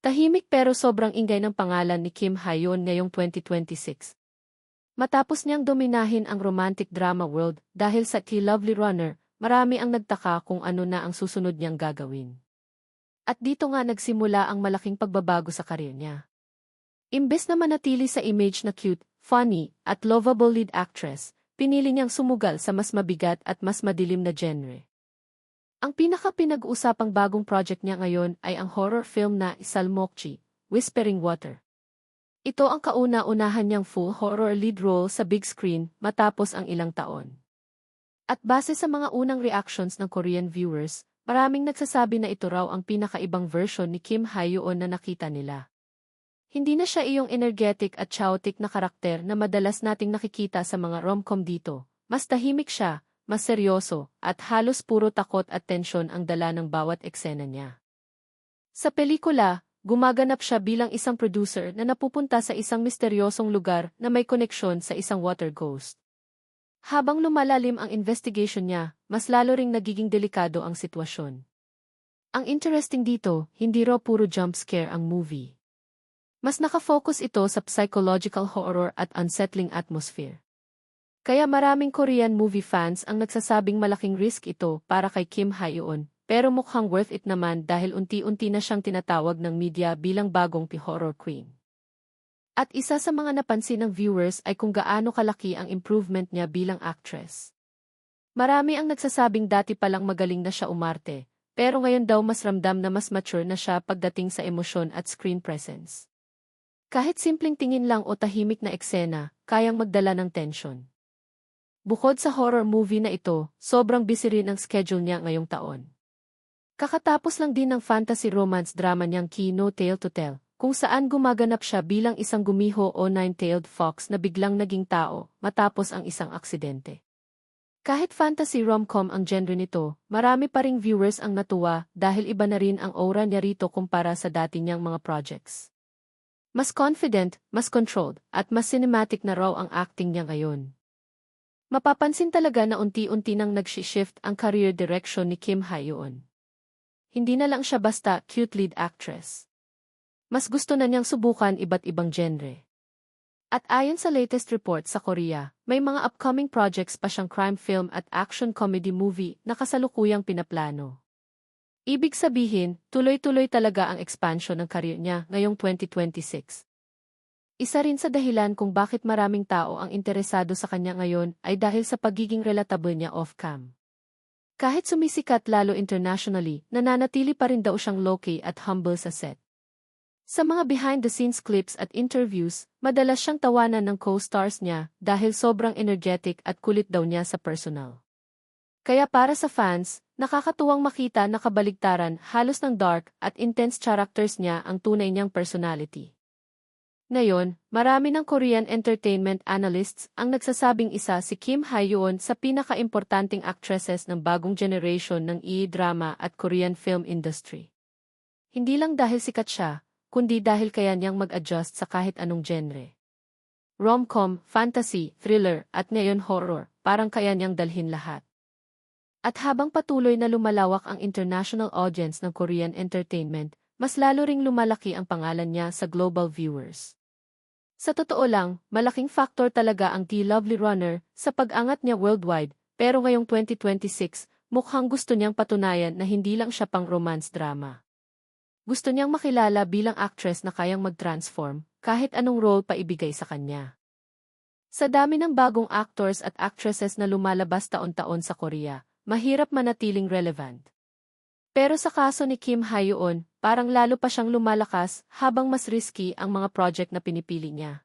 Tahimik pero sobrang ingay ng pangalan ni Kim Hae-yeon ngayong 2026. Matapos niyang dominahin ang romantic drama world dahil sa The Lovely Runner, marami ang nagtaka kung ano na ang susunod niyang gagawin. At dito nga nagsimula ang malaking pagbabago sa karir niya. Imbes na manatili sa image na cute, funny, at lovable lead actress, pinili niyang sumugal sa mas mabigat at mas madilim na genre. Ang pinaka-pinag-usapang bagong project niya ngayon ay ang horror film na Salmokchi, Whispering Water. Ito ang kauna-unahan niyang full horror lead role sa big screen matapos ang ilang taon. At base sa mga unang reactions ng Korean viewers, maraming nagsasabi na ito raw ang pinakaibang version ni Kim Hae-yeon na nakita nila. Hindi na siya iyong energetic at chaotic na karakter na madalas nating nakikita sa mga rom-com dito. Mas tahimik siya, mas seryoso, at halos puro takot at tensyon ang dala ng bawat eksena niya. Sa pelikula, gumaganap siya bilang isang producer na napupunta sa isang misteryosong lugar na may koneksyon sa isang water ghost. Habang lumalalim ang investigation niya, mas lalo ring nagiging delikado ang sitwasyon. Ang interesting dito, hindi raw puro jump scare ang movie. Mas nakafocus ito sa psychological horror at unsettling atmosphere. Kaya maraming Korean movie fans ang nagsasabing malaking risk ito para kay Kim Hae-yeon, pero mukhang worth it naman dahil unti-unti na siyang tinatawag ng media bilang bagong horror queen. At isa sa mga napansin ng viewers ay kung gaano kalaki ang improvement niya bilang actress. Marami ang nagsasabing dati palang magaling na siya umarte, pero ngayon daw mas ramdam na mas mature na siya pagdating sa emosyon at screen presence. Kahit simpleng tingin lang o tahimik na eksena, kayang magdala ng tension. Bukod sa horror movie na ito, sobrang busy rin ang schedule niya ngayong taon. Kakatapos lang din ng fantasy romance drama niyang No Tale to Tell, kung saan gumaganap siya bilang isang gumiho o nine-tailed fox na biglang naging tao matapos ang isang aksidente. Kahit fantasy rom-com ang genre nito, marami pa ring viewers ang natuwa dahil iba na rin ang aura niya rito kumpara sa dati niyang mga projects. Mas confident, mas controlled, at mas cinematic na raw ang acting niya ngayon. Mapapansin talaga na unti-unti nang nag-shift ang career direction ni Kim Hae-yeon. Hindi na lang siya basta cute lead actress. Mas gusto na niyang subukan iba't ibang genre. At ayon sa latest report sa Korea, may mga upcoming projects pa siyang crime film at action comedy movie na kasalukuyang pinaplano. Ibig sabihin, tuloy-tuloy talaga ang expansion ng career niya ngayong 2026. Isa rin sa dahilan kung bakit maraming tao ang interesado sa kanya ngayon ay dahil sa pagiging relatable niya off-cam. Kahit sumisikat lalo internationally, nananatili pa rin daw siyang low-key at humble sa set. Sa mga behind-the-scenes clips at interviews, madalas siyang tawanan ng co-stars niya dahil sobrang energetic at kulit daw niya sa personal. Kaya para sa fans, nakakatuwang makita na kabaligtaran halos ng dark at intense characters niya ang tunay niyang personality. Ngayon, marami ng Korean entertainment analysts ang nagsasabing isa si Kim Hae-yeon sa pinaka-importanting actresses ng bagong generation ng E-drama at Korean film industry. Hindi lang dahil sikat siya, kundi dahil kaya niyang mag-adjust sa kahit anong genre. Rom-com, fantasy, thriller, at ngayon horror, parang kaya niyang dalhin lahat. At habang patuloy na lumalawak ang international audience ng Korean entertainment, mas lalo ring lumalaki ang pangalan niya sa global viewers. Sa totoo lang, malaking factor talaga ang The Lovely Runner sa pag-angat niya worldwide, pero ngayong 2026, mukhang gusto niyang patunayan na hindi lang siya pang romance drama. Gusto niyang makilala bilang actress na kayang mag-transform, kahit anong role pa ibigay sa kanya. Sa dami ng bagong actors at actresses na lumalabas taon-taon sa Korea, mahirap manatiling relevant. Pero sa kaso ni Kim Hae-yeon, parang lalo pa siyang lumalakas habang mas risky ang mga project na pinipili niya.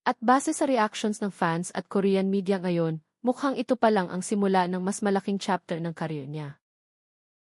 At base sa reactions ng fans at Korean media ngayon, mukhang ito pa lang ang simula ng mas malaking chapter ng career niya.